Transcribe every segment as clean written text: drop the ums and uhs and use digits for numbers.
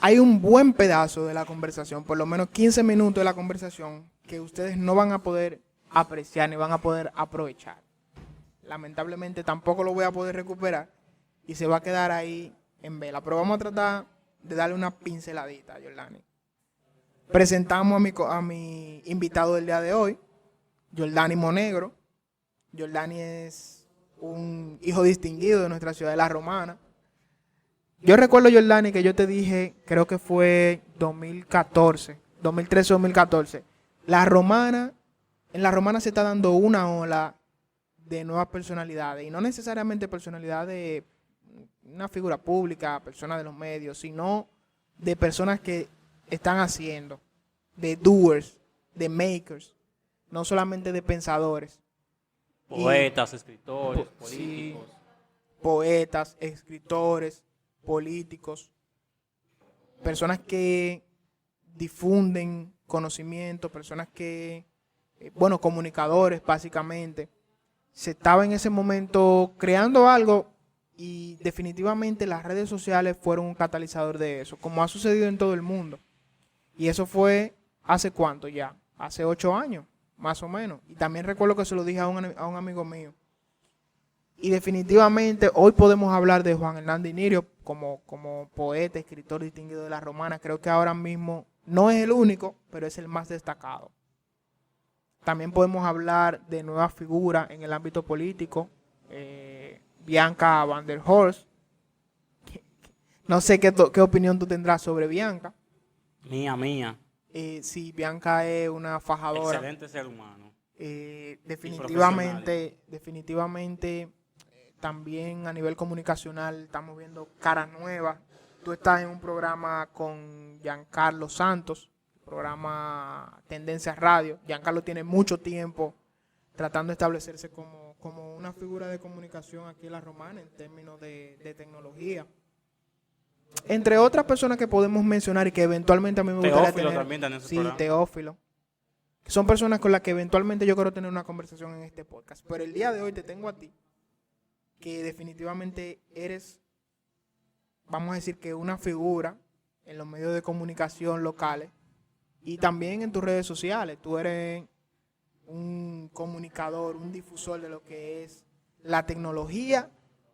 hay un buen pedazo de la conversación, por lo menos 15 minutos de la conversación, que ustedes no van a poder apreciar ni van a poder aprovechar. Lamentablemente tampoco lo voy a poder recuperar y se va a quedar ahí en vela. Pero vamos a tratar de darle una pinceladita a Jordani. Presentamos a mi invitado del día de hoy, Jordani Monegro. Jordani es un hijo distinguido de nuestra ciudad de La Romana. Yo recuerdo, Jordani, que yo te dije, creo que fue 2014, 2013-2014, La Romana, en La Romana se está dando una ola de nuevas personalidades, y no necesariamente personalidades de una figura pública, personas de los medios, sino de personas que están haciendo, de doers, de makers, no solamente de pensadores. Poetas, escritores, Sí, políticos. poetas, escritores, políticos, personas que difunden conocimiento, personas que, bueno, comunicadores básicamente. Se estaba en ese momento creando algo y definitivamente las redes sociales fueron un catalizador de eso, como ha sucedido en todo el mundo. Y eso fue hace cuánto ya, hace 8 años, más o menos. Y también recuerdo que se lo dije a un amigo mío. Y definitivamente hoy podemos hablar de Juan Hernández Inirio como poeta, escritor distinguido de La Romana. Creo que ahora mismo no es el único, pero es el más destacado. También podemos hablar de nuevas figuras en el ámbito político. Bianca Van der Horst. No sé qué opinión tú tendrás sobre Bianca. Mía. Sí, Bianca es una fajadora. Excelente ser humano. Definitivamente, también a nivel comunicacional estamos viendo caras nuevas. Tú estás en un programa con Giancarlo Santos, programa Tendencias Radio. Giancarlo tiene mucho tiempo tratando de establecerse como una figura de comunicación aquí en La Romana en términos de tecnología. Entre otras personas que podemos mencionar y que eventualmente a mí me gustaría Teófilo tener. también está en ese Sí, programa. Teófilo. Son personas con las que eventualmente yo quiero tener una conversación en este podcast. Pero el día de hoy te tengo a ti, que definitivamente eres, vamos a decir que una figura en los medios de comunicación locales y también en tus redes sociales. Tú eres un comunicador, un difusor de lo que es la tecnología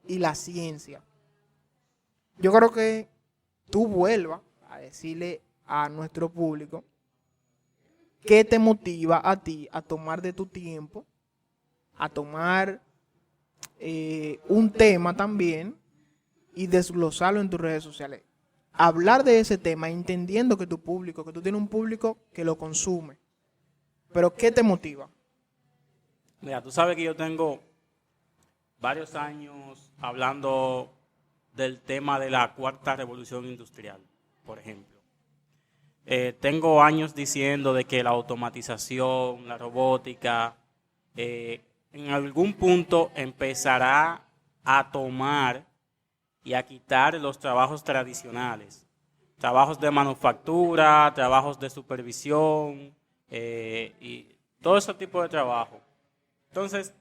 y la ciencia. Yo creo que tú vuelvas a decirle a nuestro público qué te motiva a ti a tomar de tu tiempo, a tomar un tema también y desglosarlo en tus redes sociales. Hablar de ese tema entendiendo que tu público, que tú tienes un público que lo consume. Pero ¿qué te motiva? Mira, tú sabes que yo tengo varios años hablando del tema de la cuarta revolución industrial, por ejemplo. Tengo años diciendo de que la automatización, la robótica, en algún punto empezará a tomar y a quitar los trabajos tradicionales. Trabajos de manufactura, trabajos de supervisión y todo ese tipo de trabajo. Entonces,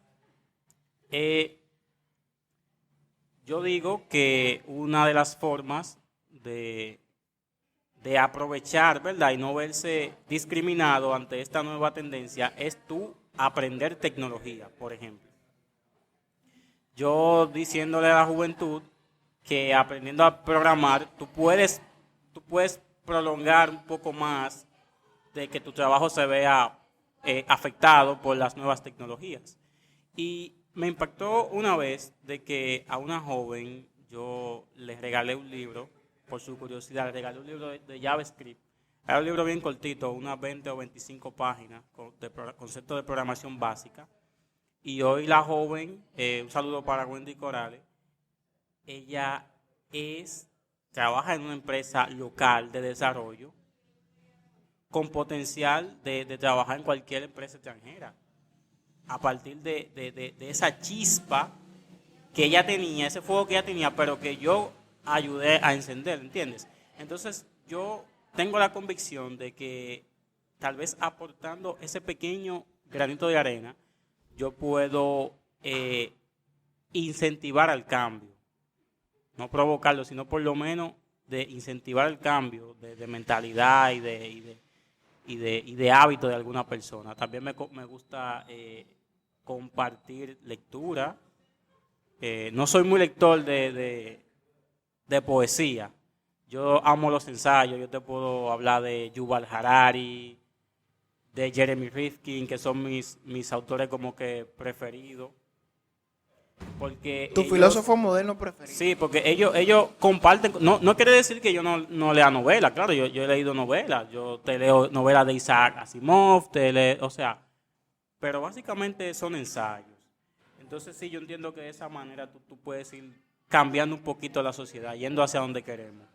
yo digo que una de las formas de aprovechar, ¿verdad? Y no verse discriminado ante esta nueva tendencia es tú aprender tecnología, por ejemplo. Yo diciéndole a la juventud que aprendiendo a programar, tú puedes prolongar un poco más de que tu trabajo se vea afectado por las nuevas tecnologías. Y me impactó una vez de que a una joven yo le regalé un libro, por su curiosidad, le regalé un libro de JavaScript. Era un libro bien cortito, unas 20 o 25 páginas, de concepto de programación básica. Y hoy la joven, un saludo para Wendy Corales, ella trabaja en una empresa local de desarrollo con potencial de trabajar en cualquier empresa extranjera. A partir de esa chispa que ella tenía, ese fuego que ella tenía, pero que yo ayudé a encender, ¿entiendes? Entonces yo tengo la convicción de que tal vez aportando ese pequeño granito de arena, yo puedo incentivar al cambio. No provocarlo, sino por lo menos de incentivar el cambio de mentalidad y de hábito de alguna persona. También me gusta compartir lectura. No soy muy lector de poesía. Yo amo los ensayos. Yo te puedo hablar de Yuval Harari, de Jeremy Rifkin, que son mis autores como que preferidos. Porque Tu filósofo moderno preferido. Sí, porque ellos comparten. No quiere decir que yo no lea novelas, claro, yo he leído novelas. Yo te leo novelas de Isaac Asimov, o sea, pero básicamente son ensayos. Entonces sí, yo entiendo que de esa manera tú puedes ir cambiando un poquito la sociedad, yendo hacia donde queremos.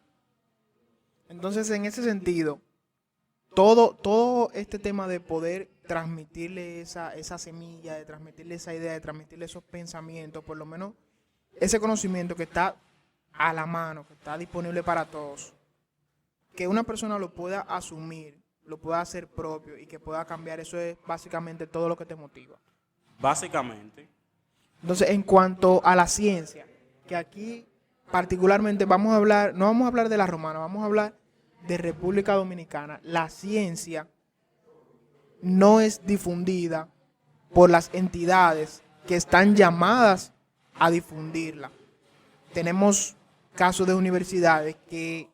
Entonces, en ese sentido, todo este tema de poder transmitirle esa semilla, de transmitirle esa idea, de transmitirle esos pensamientos, por lo menos ese conocimiento que está a la mano, que está disponible para todos, que una persona lo pueda asumir, lo pueda hacer propio y que pueda cambiar, eso es básicamente todo lo que te motiva. Básicamente. Entonces, en cuanto a la ciencia, que aquí particularmente no vamos a hablar de la romana, vamos a hablar de República Dominicana. La ciencia no es difundida por las entidades que están llamadas a difundirla. Tenemos casos de universidades que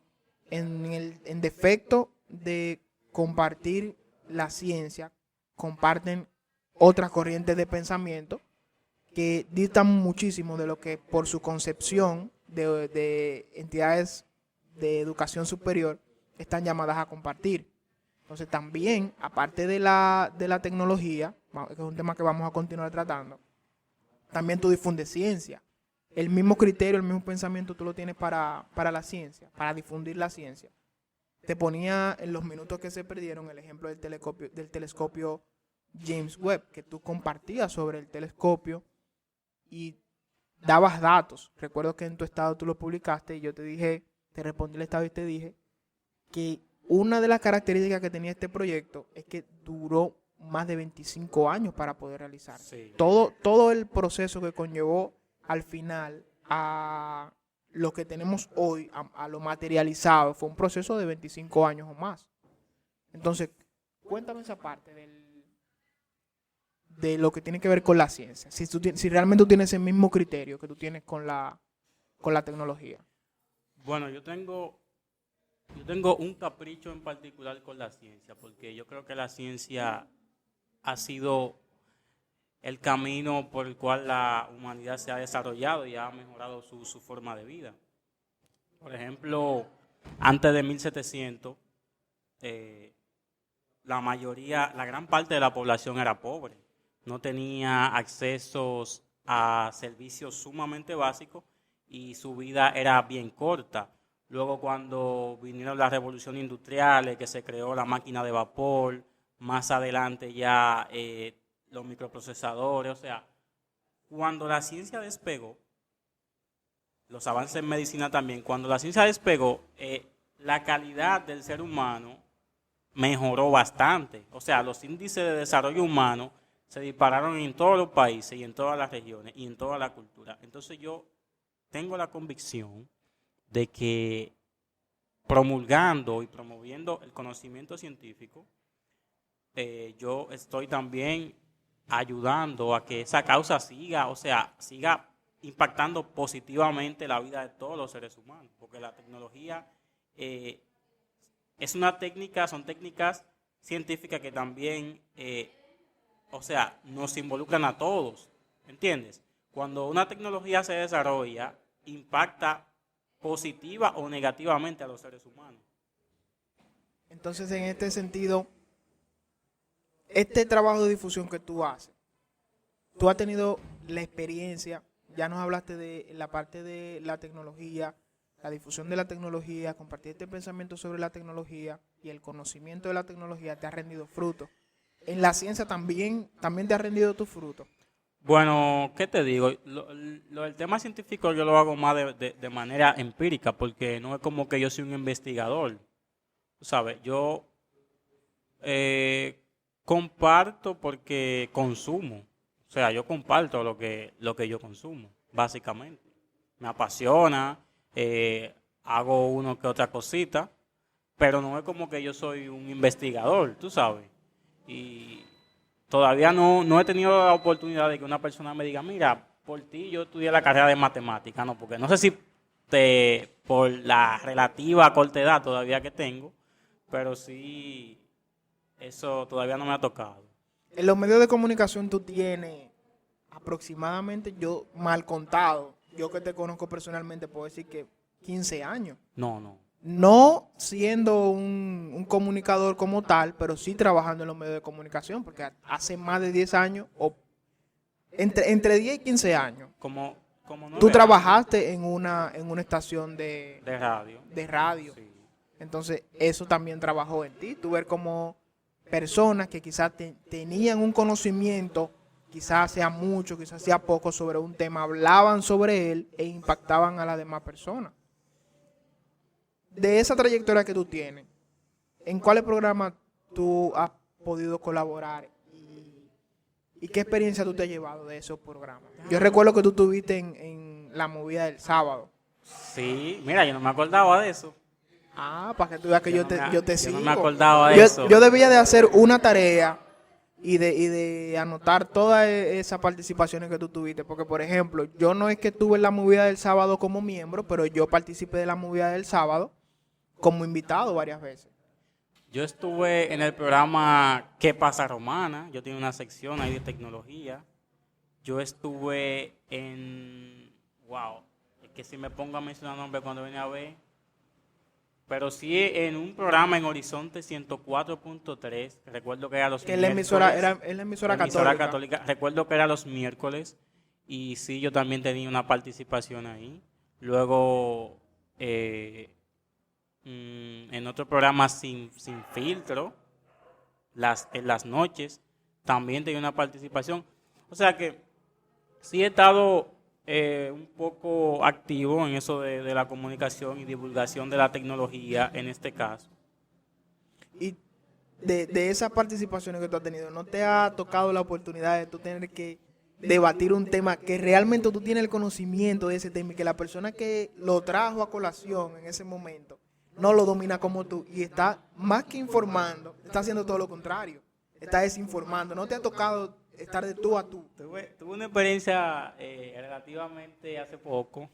en defecto de compartir la ciencia, comparten otras corrientes de pensamiento que distan muchísimo de lo que por su concepción de entidades de educación superior están llamadas a compartir. Entonces también, aparte de la tecnología, que es un tema que vamos a continuar tratando, también tú difundes ciencia. El mismo criterio, el mismo pensamiento tú lo tienes para la ciencia, para difundir la ciencia. Te ponía en los minutos que se perdieron el ejemplo del telescopio James Webb, que tú compartías sobre el telescopio y dabas datos. Recuerdo que en tu estado tú lo publicaste y yo te respondí el estado y te dije que una de las características que tenía este proyecto es que duró más de 25 años para poder realizarse. Sí. Todo el proceso que conllevó al final a lo que tenemos hoy, a lo materializado, fue un proceso de 25 años o más. Entonces, cuéntame esa parte de lo que tiene que ver con la ciencia. Si realmente tú tienes el mismo criterio que tú tienes con la tecnología. Bueno, yo tengo un capricho en particular con la ciencia, porque yo creo que la ciencia ha sido el camino por el cual la humanidad se ha desarrollado y ha mejorado su forma de vida. Por ejemplo, antes de 1700, la gran parte de la población era pobre. No tenía accesos a servicios sumamente básicos y su vida era bien corta. Luego cuando vinieron las revoluciones industriales, que se creó la máquina de vapor, más adelante ya los microprocesadores, o sea, cuando la ciencia despegó, los avances en medicina también, cuando la ciencia despegó, la calidad del ser humano mejoró bastante. O sea, los índices de desarrollo humano se dispararon en todos los países y en todas las regiones y en toda la cultura. Entonces yo tengo la convicción de que promulgando y promoviendo el conocimiento científico, yo estoy también ayudando a que esa causa siga impactando positivamente la vida de todos los seres humanos, porque la tecnología son técnicas científicas que también, nos involucran a todos, ¿entiendes? Cuando una tecnología se desarrolla, impacta positiva o negativamente a los seres humanos. Entonces, en este sentido, este trabajo de difusión que tú haces, tú has tenido la experiencia, ya nos hablaste de la parte de la tecnología, la difusión de la tecnología, compartir este pensamiento sobre la tecnología y el conocimiento de la tecnología te ha rendido fruto. En la ciencia también te ha rendido tu fruto. Bueno, ¿qué te digo? El tema científico yo lo hago más de manera empírica, porque no es como que yo soy un investigador, ¿sabes? Yo comparto porque consumo, o sea, yo comparto lo que yo consumo, básicamente. Me apasiona, hago uno que otra cosita, pero no es como que yo soy un investigador, tú sabes. Y todavía no he tenido la oportunidad de que una persona me diga, mira, por ti yo estudié la carrera de matemática, no, porque no sé si por la relativa corta edad todavía que tengo, pero sí, eso todavía no me ha tocado. En los medios de comunicación tú tienes aproximadamente, yo mal contado, yo que te conozco personalmente puedo decir que 15 años. No. No siendo un comunicador como tal, pero sí trabajando en los medios de comunicación, porque hace más de 10 años, o entre 10 y 15 años, Como tú 9 años trabajaste en una estación de radio. de radio. Sí. Entonces, eso también trabajó en ti. Tú ver como personas que quizás tenían un conocimiento, quizás sea mucho, quizás sea poco sobre un tema, hablaban sobre él e impactaban a las demás personas. De esa trayectoria que tú tienes, ¿en cuáles programas tú has podido colaborar y qué experiencia tú te has llevado de esos programas? Yo recuerdo que tú estuviste en la movida del sábado. Sí, mira, yo no me acordaba de eso. Ah, para que tú veas que yo te sigo. Yo no me acordaba de Yo, eso. yo debía de hacer una tarea y de anotar todas esas participaciones que tú tuviste. Porque, por ejemplo, yo no es que estuve en la movida del sábado como miembro, pero yo participé de la movida del sábado como invitado varias veces. Yo estuve en el programa ¿Qué pasa, Romana? Yo tenía una sección ahí de tecnología. Yo estuve en... Wow, es que si me pongo a mencionar nombres cuando venía a ver... Pero sí en un programa en Horizonte 104.3, recuerdo que era los Que miércoles. es la emisora católica. Recuerdo que era los miércoles y sí, yo también tenía una participación ahí. Luego, en otro programa sin filtro, en las noches, también tenía una participación. O sea que sí he estado un poco activo en eso de la comunicación y divulgación de la tecnología en este caso. Y de esas participaciones que tú has tenido, ¿no te ha tocado la oportunidad de tú tener que debatir un tema que realmente tú tienes el conocimiento de ese tema y que la persona que lo trajo a colación en ese momento no lo domina como tú y está más que informando, está haciendo todo lo contrario, está desinformando? ¿No te ha tocado estar de tú a tú? Tuve una experiencia relativamente hace poco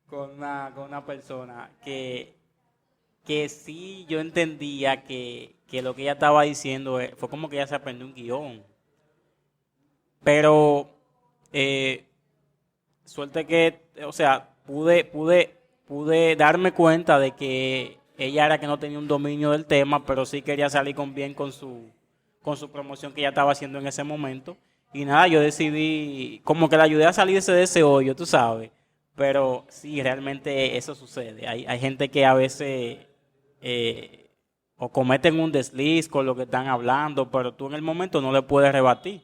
con una persona que sí yo entendía que lo que ella estaba diciendo fue como que ella se aprendió un guión. Pero suerte que, o sea, pude darme cuenta de que ella era que no tenía un dominio del tema, pero sí quería salir bien con su promoción que ella estaba haciendo en ese momento. Y nada, yo decidí, como que la ayudé a salirse de ese hoyo, tú sabes. Pero sí, realmente eso sucede. Hay gente que a veces o cometen un desliz con lo que están hablando, pero tú en el momento no le puedes rebatir.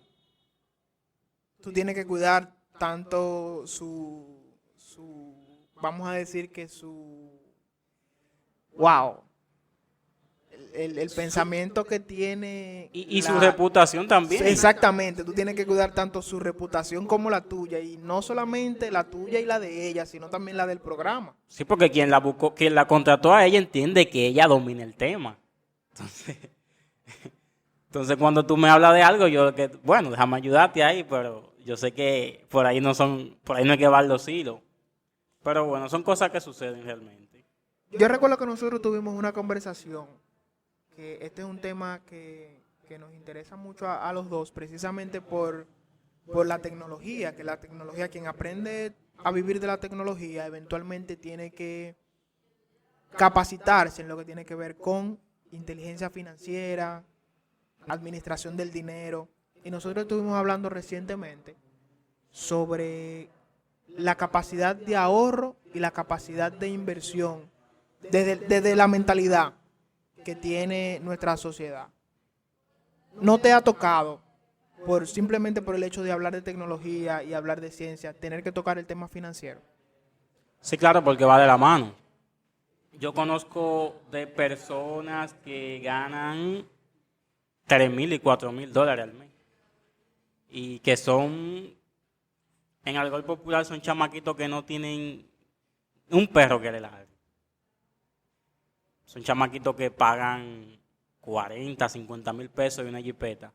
Tú tienes que cuidar tanto vamos a decir que wow, el pensamiento que tiene Y su reputación también. Exactamente, tú tienes que cuidar tanto su reputación como la tuya, y no solamente la tuya y la de ella, sino también la del programa. Sí, porque quien la buscó, quien la contrató a ella entiende que ella domina el tema. Entonces cuando tú me hablas de algo, bueno, déjame ayudarte ahí, pero yo sé que por ahí no hay que llevar los hilos. Pero bueno, son cosas que suceden realmente. Yo recuerdo que nosotros tuvimos una conversación, que este es un tema que nos interesa mucho a los dos, precisamente por la tecnología, que la tecnología, quien aprende a vivir de la tecnología, eventualmente tiene que capacitarse en lo que tiene que ver con inteligencia financiera, administración del dinero. Y nosotros estuvimos hablando recientemente sobre la capacidad de ahorro y la capacidad de inversión desde la mentalidad que tiene nuestra sociedad. ¿No te ha tocado, simplemente por el hecho de hablar de tecnología y hablar de ciencia, tener que tocar el tema financiero? Sí, claro, porque va de la mano. Yo conozco de personas que ganan $3,000 y $4,000 al mes. Y que son, en algo popular, son chamaquitos que no tienen un perro que le ladre. Son chamaquitos que pagan 40, 50 mil pesos de una jipeta.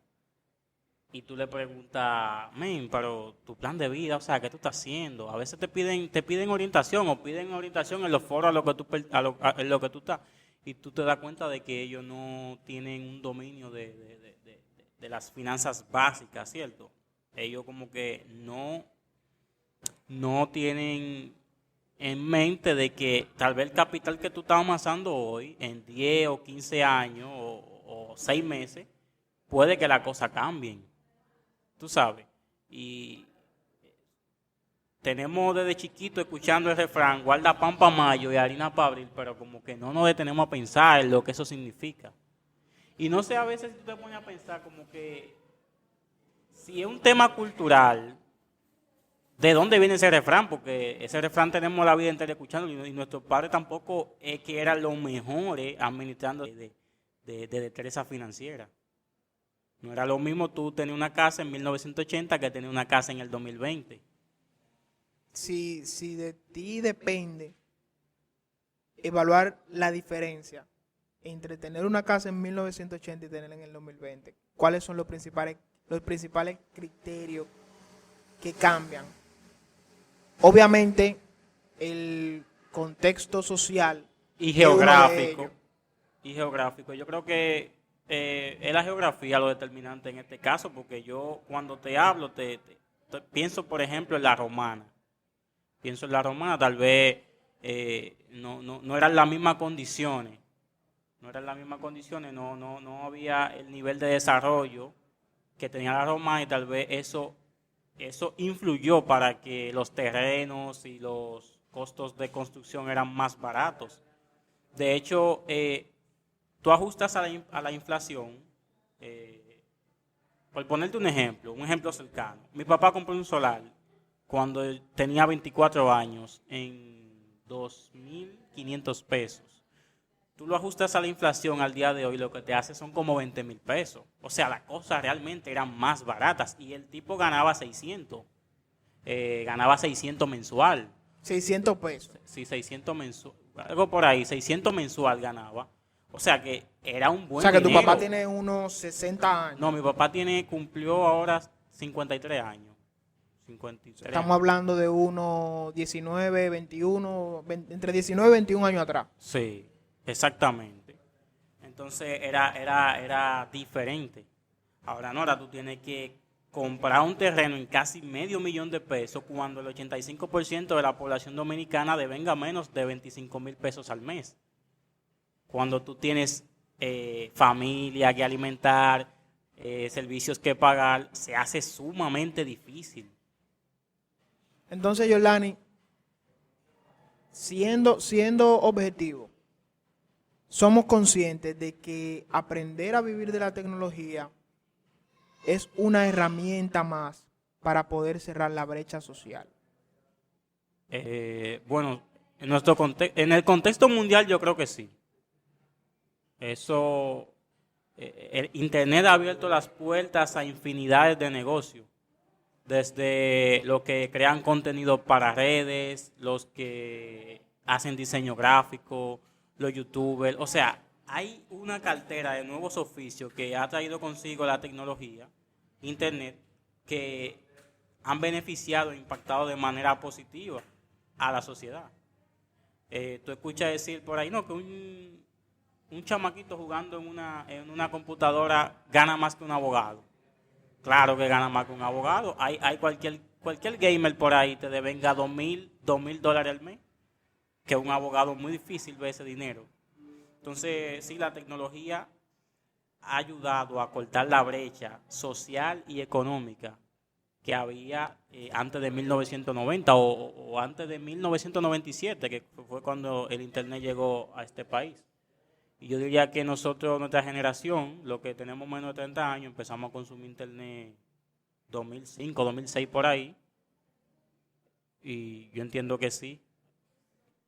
Y tú le preguntas, men, pero tu plan de vida, o sea, ¿qué tú estás haciendo? A veces te piden orientación o piden orientación en los foros en lo que tú estás. Y tú te das cuenta de que ellos no tienen un dominio de las finanzas básicas, ¿cierto? Ellos como que no tienen en mente de que tal vez el capital que tú estás amasando hoy, en 10 o 15 años o 6 meses, puede que las cosas cambien. Tú sabes. Y tenemos desde chiquito escuchando el refrán, guarda pan para mayo y harina para abril, pero como que no nos detenemos a pensar en lo que eso significa. Y no sé, a veces tú te pones a pensar como que si es un tema cultural, ¿de dónde viene ese refrán? Porque ese refrán tenemos la vida entera escuchando y nuestros padres tampoco es que eran los mejores administrando de destreza financiera. No era lo mismo tú tener una casa en 1980 que tener una casa en el 2020. Si de ti depende evaluar la diferencia entre tener una casa en 1980 y tenerla en el 2020, ¿cuáles son los principales criterios que cambian? Obviamente, el contexto social Y es uno de geográfico. ellos. Y geográfico. Yo creo que es la geografía lo determinante en este caso, porque yo cuando te hablo, pienso, por ejemplo, en la romana. Pienso en la romana, tal vez no eran las mismas condiciones. No eran las mismas condiciones, no había el nivel de desarrollo que tenía la romana y tal vez eso influyó para que los terrenos y los costos de construcción eran más baratos. De hecho, tú ajustas a la inflación, por ponerte un ejemplo cercano. Mi papá compró un solar cuando él tenía 24 años en 2.500 pesos. Tú lo ajustas a la inflación al día de hoy, lo que te hace son como 20,000 pesos. O sea, las cosas realmente eran más baratas y el tipo ganaba 600. Ganaba 600 mensual. 600 pesos. Sí, 600 mensual. Algo por ahí, 600 mensual ganaba. O sea que era un buen O sea que tu dinero. papá tiene unos 60 años. No, mi papá cumplió ahora 53 años. 53 Estamos años. hablando de unos 19, 21, entre 19 y 21 años atrás. Sí, exactamente. Entonces era diferente. Ahora no, ahora tú tienes que comprar un terreno en casi $500,000 cuando el 85% de la población dominicana devenga menos de 25,000 pesos al mes. Cuando tú tienes familia que alimentar, servicios que pagar, se hace sumamente difícil. Entonces, Yolani, siendo objetivo, somos conscientes de que aprender a vivir de la tecnología es una herramienta más para poder cerrar la brecha social. Bueno, en el contexto mundial yo creo que sí. Eso, el Internet ha abierto las puertas a infinidades de negocios. Desde los que crean contenido para redes, los que hacen diseño gráfico, los youtubers. O sea, hay una cartera de nuevos oficios que ha traído consigo la tecnología, Internet, que han beneficiado e impactado de manera positiva a la sociedad. Tú escuchas decir por ahí, no, que un chamaquito jugando en una computadora gana más que un abogado. Claro que gana más que un abogado. Hay cualquier gamer por ahí te devenga $2,000 al mes, que un abogado muy difícil ve ese dinero. Entonces, sí, la tecnología ha ayudado a cortar la brecha social y económica que había antes de 1990 o antes de 1997, que fue cuando el Internet llegó a este país. Y yo diría que nosotros, nuestra generación, los que tenemos menos de 30 años, empezamos a consumir Internet 2005, 2006 por ahí. Y yo entiendo que sí.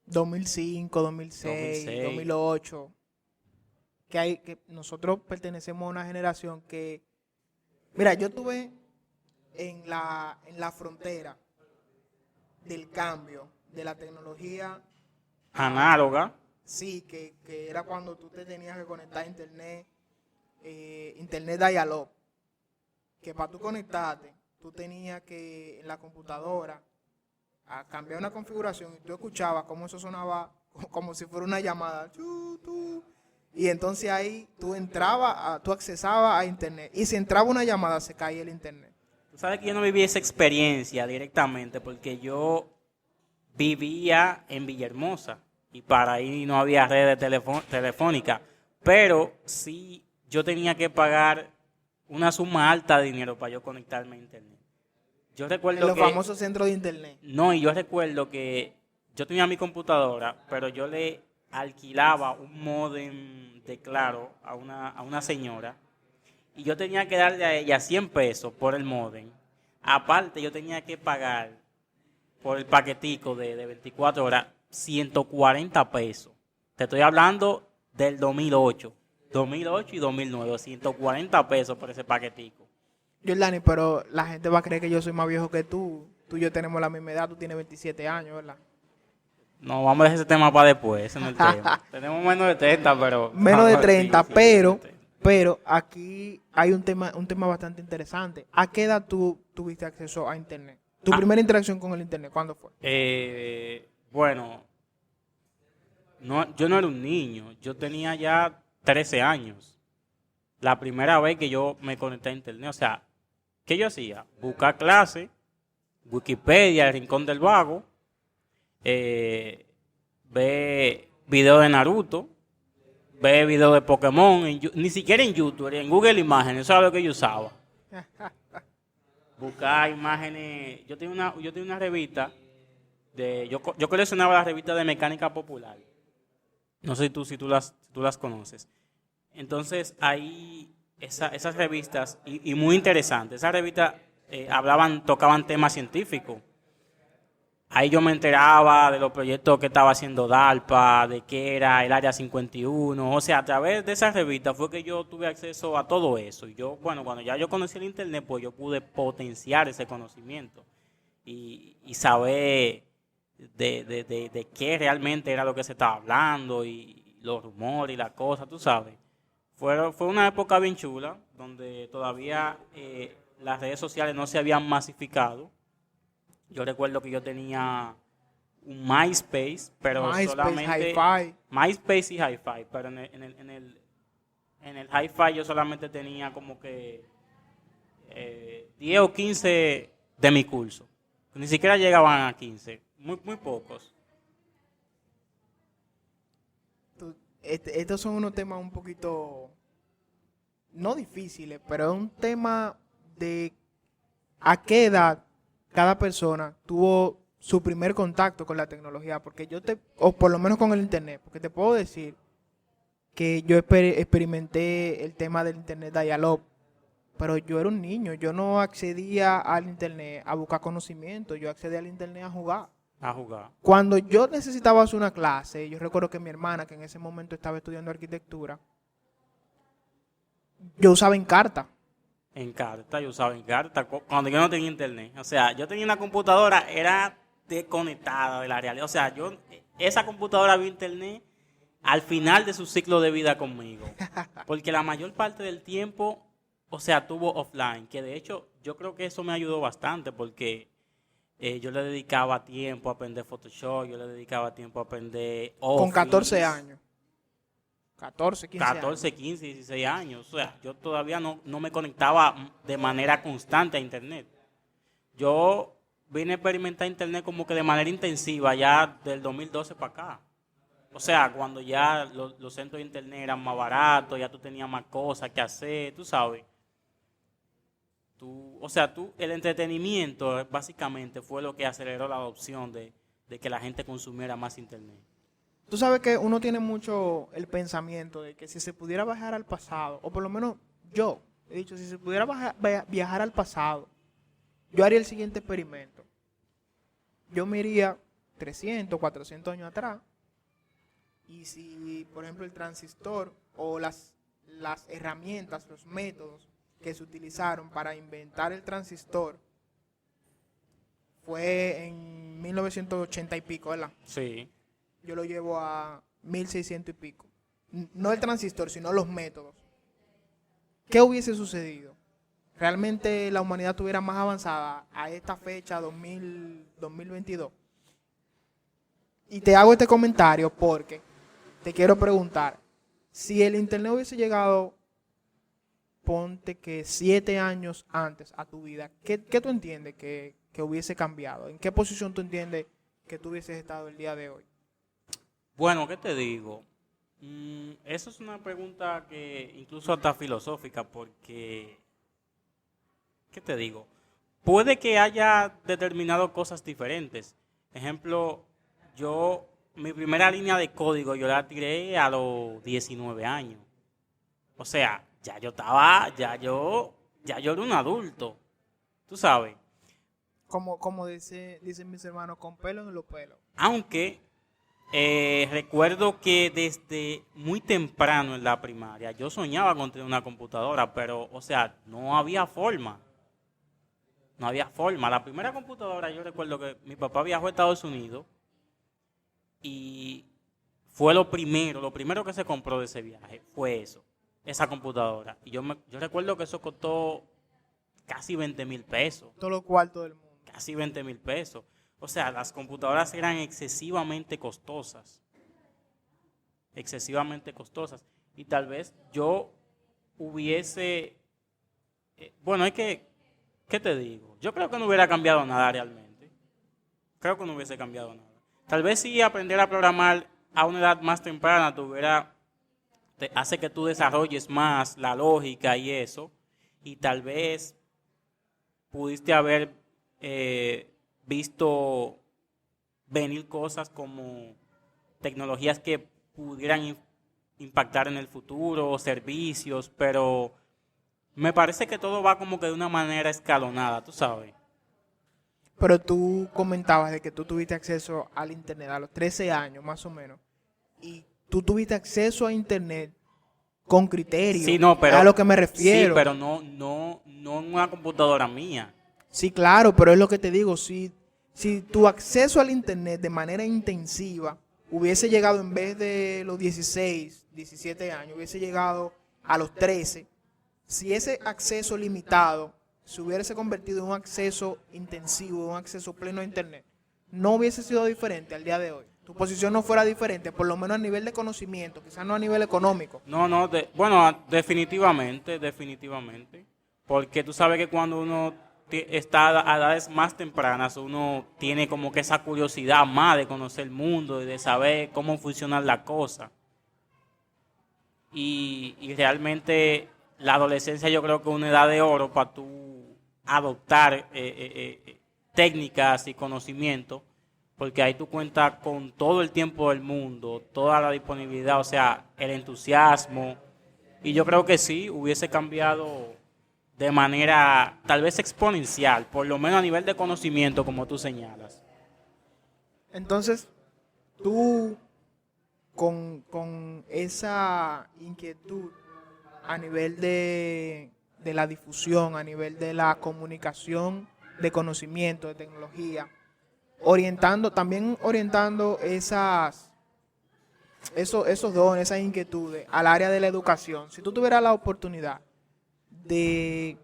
2005, 2006, 2006. 2008. Que nosotros pertenecemos a una generación que... Mira, yo estuve en la frontera del cambio de la tecnología Análoga. Sí, que era cuando tú te tenías que conectar a internet, internet dial-up, que para tú conectarte, tú tenías que en la computadora a cambiar una configuración y tú escuchabas cómo eso sonaba como si fuera una llamada. Y entonces ahí tú entrabas, tú accesabas a internet. Y si entraba una llamada, se caía el internet. Tú sabes que yo no viví esa experiencia directamente porque yo vivía en Villahermosa y para ahí no había red telefónica, pero sí yo tenía que pagar una suma alta de dinero para yo conectarme a internet. Yo En recuerdo los que famosos centros de internet. no, y yo recuerdo que yo tenía mi computadora, pero yo le alquilaba un módem de Claro a una señora y yo tenía que darle a ella 100 pesos por el módem. Aparte, yo tenía que pagar por el paquetico de 24 horas 140 pesos. Te estoy hablando del 2008 y 2009, 140 pesos por ese paquetico. Jordani, pero la gente va a creer que yo soy más viejo que tú. Tú y yo tenemos la misma edad, tú tienes 27 años, ¿verdad? No, vamos a dejar ese tema para después, ese no es el tema. Tenemos menos de 30, pero... Menos de sí, 30, sí, pero, menos de 30. pero aquí hay un tema bastante interesante. ¿A qué edad tú tuviste acceso a internet? ¿Tu primera interacción con el internet cuándo fue? Bueno, no, yo no era un niño, yo tenía ya 13 años. La primera vez que yo me conecté a internet, o sea, ¿qué yo hacía? Buscar clases, Wikipedia, El Rincón del Vago, ver videos de Naruto, ver videos de Pokémon, ni siquiera en YouTube, en Google Imágenes, eso era lo que yo usaba. Buscar imágenes, yo tenía una revista, yo coleccionaba las revistas de mecánica popular. No sé si tú las conoces. Entonces, ahí esas revistas, y muy interesantes, esas revistas tocaban temas científicos. Ahí yo me enteraba de los proyectos que estaba haciendo DARPA, de qué era el Área 51. O sea, a través de esas revistas fue que yo tuve acceso a todo eso. Y yo, bueno, cuando ya yo conocí el Internet, pues yo pude potenciar ese conocimiento y saber de qué realmente era lo que se estaba hablando y los rumores y las cosas, tú sabes. Fue una época bien chula, donde todavía las redes sociales no se habían masificado. Yo recuerdo que yo tenía un MySpace, pero MySpace, solamente... Hi-Fi. MySpace y Hi-Fi, pero en el Hi-Fi yo solamente tenía como que 10 o 15 de mi curso. Ni siquiera llegaban a 15, muy pocos. Estos son unos temas un poquito, no difíciles, pero es un tema de a qué edad cada persona tuvo su primer contacto con la tecnología, porque o por lo menos con el internet, porque te puedo decir que yo experimenté el tema del internet dial-up, pero yo era un niño, yo no accedía al internet a buscar conocimiento, yo accedía al internet a jugar. A jugar. Cuando yo necesitaba hacer una clase, yo recuerdo que mi hermana, que en ese momento estaba estudiando arquitectura, yo usaba Encarta. Encarta, yo usaba Encarta cuando yo no tenía internet. O sea, yo tenía una computadora, era desconectada de la realidad. O sea, esa computadora vio internet al final de su ciclo de vida conmigo. Porque la mayor parte del tiempo, o sea, tuvo offline. Que de hecho, yo creo que eso me ayudó bastante porque yo le dedicaba tiempo a aprender Photoshop, yo le dedicaba tiempo a aprender Office. Con 14 años. 14, 15 14, años. 15, 16 años. O sea, yo todavía no me conectaba de manera constante a internet. Yo vine a experimentar internet como que de manera intensiva ya del 2012 para acá. O sea, cuando ya los centros de internet eran más baratos, ya tú tenías más cosas que hacer, tú sabes. El entretenimiento básicamente fue lo que aceleró la adopción de que la gente consumiera más internet. Tú sabes que uno tiene mucho el pensamiento de que si se pudiera viajar al pasado, o por lo menos yo he dicho, si se pudiera viajar al pasado, yo haría el siguiente experimento. Yo me iría 300, 400 años atrás, y si, por ejemplo, el transistor o las herramientas, los métodos que se utilizaron para inventar el transistor fue en 1980 y pico, ¿verdad? Sí. yo lo llevo a 1600 y pico. No el transistor, sino los métodos. ¿Qué hubiese sucedido? ¿Realmente la humanidad estuviera más avanzada a esta fecha, 2022? Y te hago este comentario porque te quiero preguntar, si el Internet hubiese llegado, ponte que 7 años antes a tu vida, ¿qué tú entiendes que hubiese cambiado? ¿En qué posición tú entiendes que tú hubieses estado el día de hoy? Bueno, ¿qué te digo? Eso es una pregunta que incluso hasta filosófica, porque, ¿qué te digo? Puede que haya determinado cosas diferentes. Ejemplo, mi primera línea de código yo la tiré a los 19 años. O sea, ya yo era un adulto, tú sabes. Como dicen mis hermanos, con pelo en los pelos. Aunque recuerdo que desde muy temprano en la primaria yo soñaba con tener una computadora, pero, o sea, no había forma. No había forma. La primera computadora, yo recuerdo que mi papá viajó a Estados Unidos y fue lo primero que se compró de ese viaje, fue esa computadora. Y yo recuerdo que eso costó casi 20,000 pesos. Todos los cuartos del mundo. Casi 20,000 pesos. O sea, las computadoras eran excesivamente costosas. Excesivamente costosas. Y tal vez yo hubiese... bueno, es que, ¿qué te digo? Yo creo que no hubiera cambiado nada realmente. Creo que no hubiese cambiado nada. Tal vez sí aprender a programar a una edad más temprana te hace que tú desarrolles más la lógica y eso. Y tal vez pudiste haber visto venir cosas como tecnologías que pudieran impactar en el futuro, o servicios, pero me parece que todo va como que de una manera escalonada, tú sabes. Pero tú comentabas de que tú tuviste acceso al Internet a los 13 años, más o menos. Y tú tuviste acceso a Internet con criterio. Sí, no, pero, a lo que me refiero. Sí, pero no en una computadora mía. Sí, claro, pero es lo que te digo. Si tu acceso al Internet de manera intensiva hubiese llegado en vez de los 16, 17 años, hubiese llegado a los 13, si ese acceso limitado se hubiese convertido en un acceso intensivo, un acceso pleno a Internet, no hubiese sido diferente al día de hoy. Tu posición no fuera diferente, por lo menos a nivel de conocimiento, quizás no a nivel económico. Bueno, definitivamente. Porque tú sabes que cuando uno está a edades más tempranas, uno tiene como que esa curiosidad más de conocer el mundo y de saber cómo funcionan las cosas. Y realmente la adolescencia yo creo que es una edad de oro para tú adoptar técnicas y conocimientos, porque ahí tú cuentas con todo el tiempo del mundo, toda la disponibilidad, o sea, el entusiasmo. Y yo creo que sí, hubiese cambiado de manera tal vez exponencial, por lo menos a nivel de conocimiento, como tú señalas. Entonces, tú con esa inquietud a nivel de la difusión, a nivel de la comunicación de conocimiento, de tecnología, también orientando esos dones, esas inquietudes al área de la educación. Si tú tuvieras la oportunidad de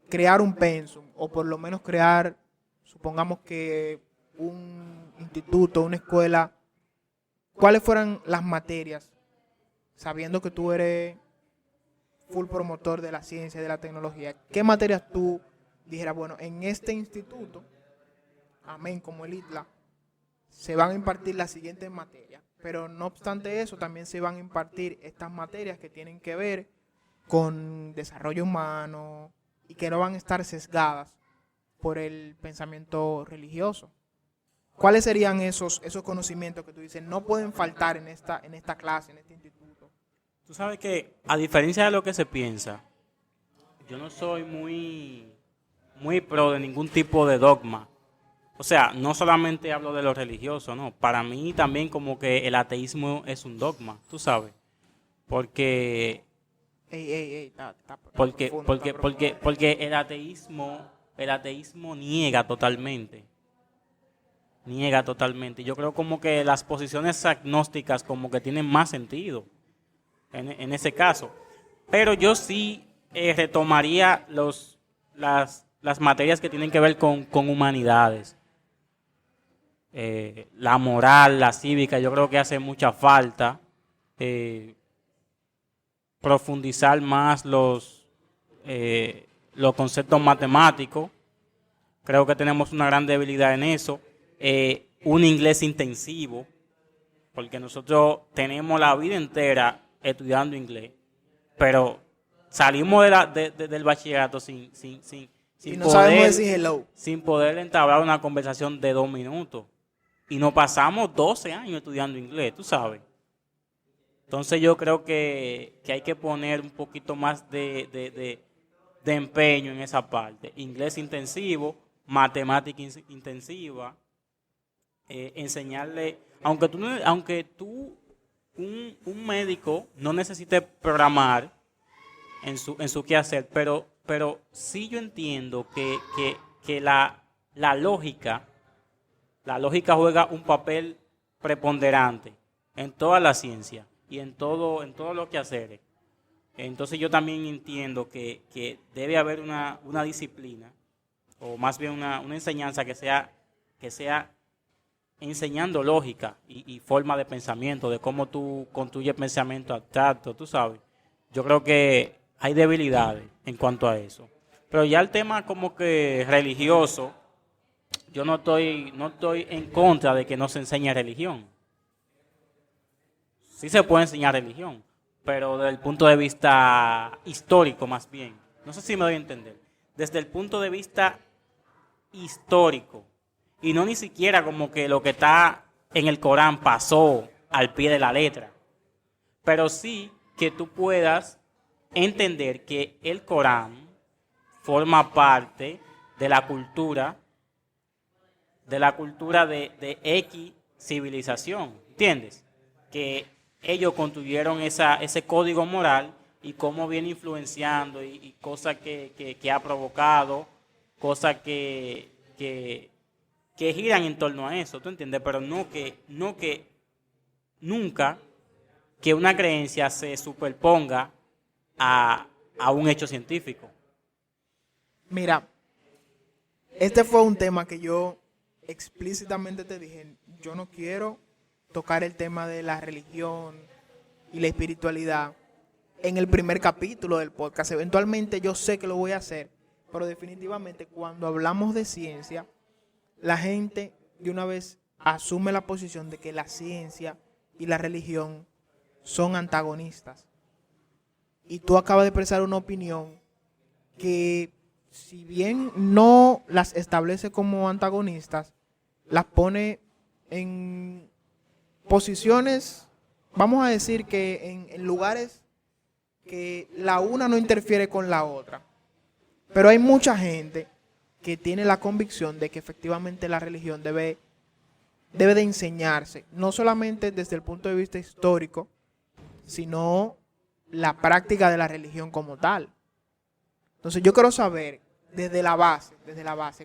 crear un pensum, o por lo menos crear, supongamos que un instituto, una escuela, ¿cuáles fueran las materias? Sabiendo que tú eres full promotor de la ciencia y de la tecnología, ¿qué materias tú dijeras, bueno, en este instituto, amén, como el ITLA, se van a impartir las siguientes materias, pero no obstante eso, también se van a impartir estas materias que tienen que ver con desarrollo humano y que no van a estar sesgadas por el pensamiento religioso? ¿Cuáles serían esos conocimientos que tú dices no pueden faltar en esta clase, en este instituto? Tú sabes que, a diferencia de lo que se piensa, yo no soy muy pro de ningún tipo de dogma. O sea, no solamente hablo de lo religioso, no. Para mí también como que el ateísmo es un dogma, tú sabes. Porque porque el ateísmo niega totalmente niega totalmente. Yo creo como que las posiciones agnósticas como que tienen más sentido en ese caso. Pero yo sí retomaría las materias que tienen que ver con humanidades. La moral, la cívica, yo creo que hace mucha falta. Profundizar más los conceptos matemáticos. Creo que tenemos una gran debilidad en eso. Un inglés intensivo, porque nosotros tenemos la vida entera estudiando inglés, pero salimos del bachillerato sin Y no sabemos decir hello. sin poder entablar una conversación de 2 minutos. Y nos pasamos 12 años estudiando inglés, tú sabes. Entonces yo creo que hay que poner un poquito más de empeño en esa parte. Inglés intensivo, matemática intensiva, enseñarle, un médico no necesite programar en su quehacer, pero sí yo entiendo que la lógica juega un papel preponderante en toda la ciencia y en todo lo que hacer. Entonces yo también entiendo que debe haber una disciplina, o más bien una enseñanza que sea enseñando lógica y forma de pensamiento, de cómo tú construyes pensamiento abstracto, tú sabes. Yo creo que hay debilidades en cuanto a eso. Pero ya el tema como que religioso, yo no estoy en contra de que no se enseñe religión. Sí se puede enseñar religión, pero desde el punto de vista histórico más bien. No sé si me doy a entender. Desde el punto de vista histórico. Y no ni siquiera como que lo que está en el Corán pasó al pie de la letra. Pero sí que tú puedas entender que el Corán forma parte de la cultura de X civilización. ¿Entiendes? Que ellos construyeron ese código moral y cómo viene influenciando y cosas que ha provocado, cosas que giran en torno a eso, ¿tú entiendes? Pero no que nunca que una creencia se superponga a un hecho científico. Mira, este fue un tema que yo explícitamente te dije, yo no quiero tocar el tema de la religión y la espiritualidad en el primer capítulo del podcast. Eventualmente yo sé que lo voy a hacer, pero definitivamente cuando hablamos de ciencia, la gente de una vez asume la posición de que la ciencia y la religión son antagonistas. Y tú acabas de expresar una opinión que, si bien no las establece como antagonistas, las pone en posiciones, vamos a decir que en lugares que la una no interfiere con la otra. Pero hay mucha gente que tiene la convicción de que efectivamente la religión debe de enseñarse, no solamente desde el punto de vista histórico, sino la práctica de la religión como tal. Entonces yo quiero saber desde la base,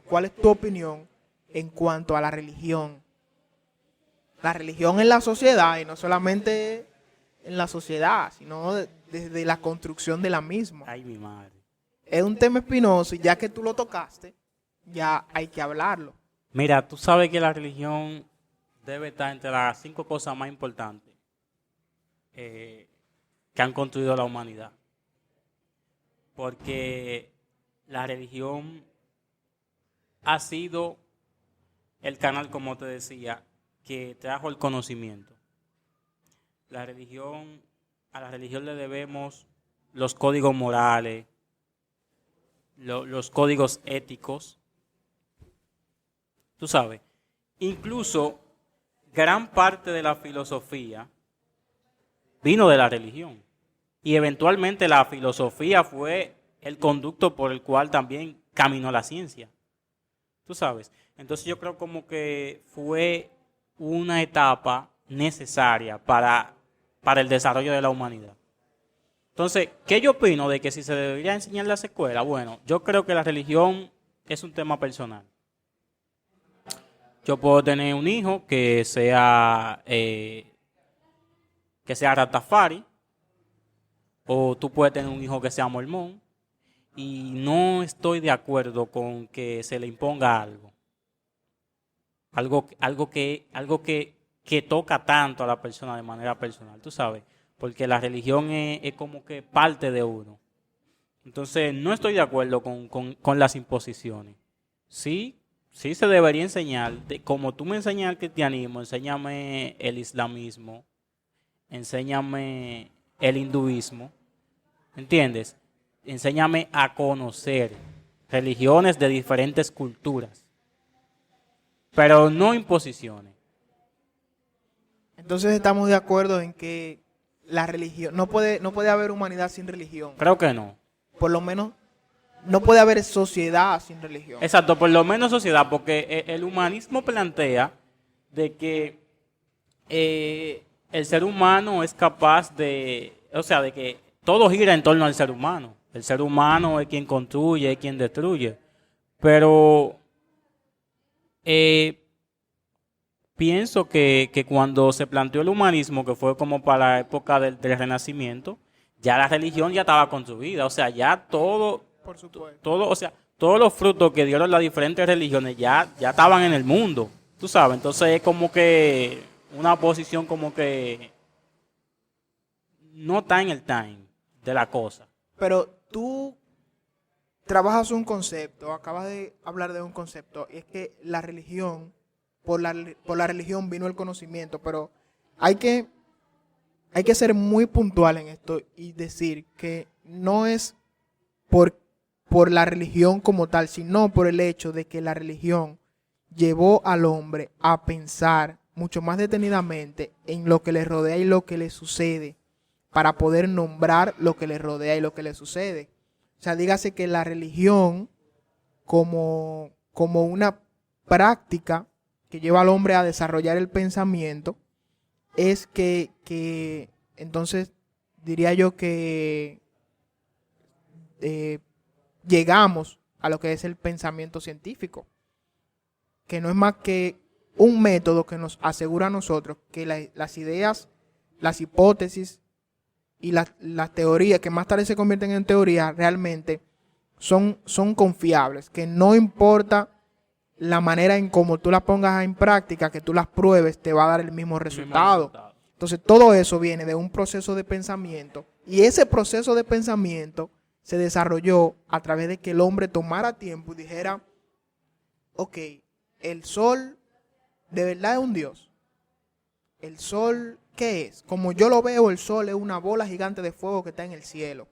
¿cuál es tu opinión en cuanto a la religión? La religión en la sociedad, y no solamente en la sociedad, sino desde la construcción de la misma. Ay, mi madre. Es un tema espinoso y ya que tú lo tocaste, ya hay que hablarlo. Mira, tú sabes que la religión debe estar entre las 5 cosas más importantes que han construido la humanidad. Porque la religión ha sido el canal, como te decía, que trajo el conocimiento. A la religión le debemos los códigos morales, los códigos éticos. Tú sabes, incluso gran parte de la filosofía vino de la religión. Y eventualmente la filosofía fue el conducto por el cual también caminó la ciencia. Tú sabes. Entonces yo creo como que fue una etapa necesaria para el desarrollo de la humanidad. Entonces, ¿qué yo opino de que si se debería enseñar en las escuelas? Bueno, yo creo que la religión es un tema personal. Yo puedo tener un hijo que sea Rastafari, o tú puedes tener un hijo que sea mormón, y no estoy de acuerdo con que se le imponga algo que toca tanto a la persona de manera personal, tú sabes, porque la religión es como que parte de uno. Entonces, no estoy de acuerdo con las imposiciones. Sí, sí se debería enseñar, como tú me enseñas el cristianismo, enséñame el islamismo, enséñame el hinduismo, ¿entiendes? Enséñame a conocer religiones de diferentes culturas, pero no imposiciones. Entonces estamos de acuerdo en que la religión, no puede haber humanidad sin religión. Creo que no. Por lo menos no puede haber sociedad sin religión. Exacto, por lo menos sociedad, porque el humanismo plantea de que el ser humano es capaz de que todo gira en torno al ser humano. El ser humano es quien construye, es quien destruye. Pero pienso que cuando se planteó el humanismo, que fue como para la época del Renacimiento, ya la religión ya estaba construida. O sea, ya Por supuesto. todos los frutos que dieron las diferentes religiones ya estaban en el mundo. Tú sabes, entonces es como que una posición como que no está en el time de la cosa. Pero tú trabajas un concepto, acabas de hablar de un concepto, y es que la religión, por la religión vino el conocimiento, pero hay que, hay que ser muy puntual en esto y decir que no es por la religión como tal, sino por el hecho de que la religión llevó al hombre a pensar mucho más detenidamente en lo que le rodea y lo que le sucede, para poder nombrar lo que le rodea y lo que le sucede. O sea, dígase que la religión como una práctica que lleva al hombre a desarrollar el pensamiento, es que entonces diría yo que llegamos a lo que es el pensamiento científico, que no es más que un método que nos asegura a nosotros que las ideas, las hipótesis y las teorías que más tarde se convierten en teorías realmente son confiables, que no importa la manera en cómo tú las pongas en práctica, que tú las pruebes, te va a dar el mismo resultado. Entonces todo eso viene de un proceso de pensamiento, y ese proceso de pensamiento se desarrolló a través de que el hombre tomara tiempo y dijera, ok, el sol de verdad es un dios. El sol, ¿qué es? Como yo lo veo, el sol es una bola gigante de fuego que está en el cielo.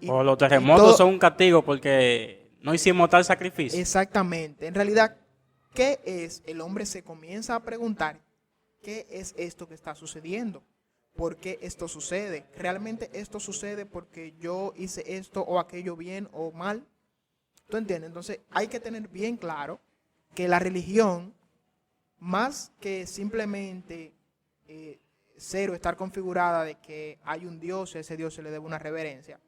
O los terremotos son un castigo porque no hicimos tal sacrificio. Exactamente. En realidad, ¿qué es? El hombre se comienza a preguntar, ¿qué es esto que está sucediendo? ¿Por qué esto sucede? ¿Realmente esto sucede porque yo hice esto o aquello bien o mal? ¿Tú entiendes? Entonces hay que tener bien claro que la religión, más que simplemente ser o estar configurada de que hay un Dios y a ese Dios se le debe una reverencia,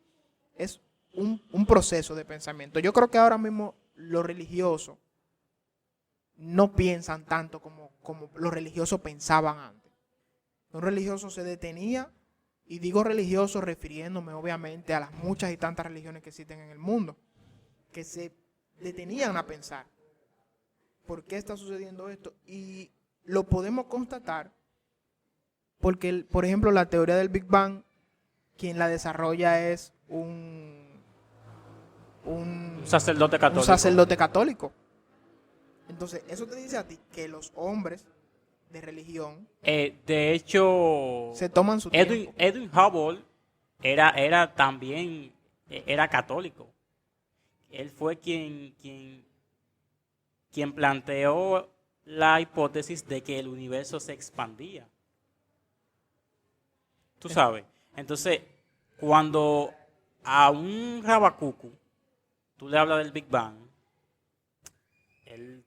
es un proceso de pensamiento. Yo creo que ahora mismo los religiosos no piensan tanto como los religiosos pensaban antes. Un religioso se detenía, y digo religioso refiriéndome obviamente a las muchas y tantas religiones que existen en el mundo, que se detenían a pensar, ¿por qué está sucediendo esto? Y lo podemos constatar porque, por ejemplo, la teoría del Big Bang, quien la desarrolla es un sacerdote católico. Un sacerdote católico. Entonces, eso te dice a ti que los hombres de religión, de hecho, se toman su tiempo. Edwin Hubble era también era católico. Él fue quien planteó la hipótesis de que el universo se expandía. Tú sabes. Entonces, cuando a un rabacucu tú le hablas del Big Bang, él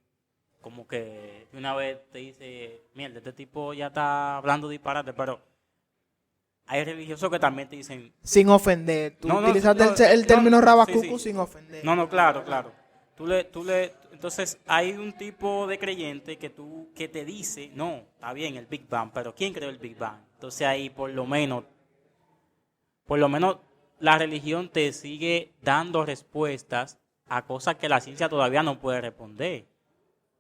como que una vez te dice, mierda, este tipo ya está hablando disparate, pero hay religiosos que también te dicen... Sin ofender. Tú utilizaste el término rabacucu, sí. sin ofender. No, claro. Entonces hay un tipo de creyente que te dice, no, está bien el Big Bang, pero ¿quién creó el Big Bang? Entonces ahí por lo menos la religión te sigue dando respuestas a cosas que la ciencia todavía no puede responder.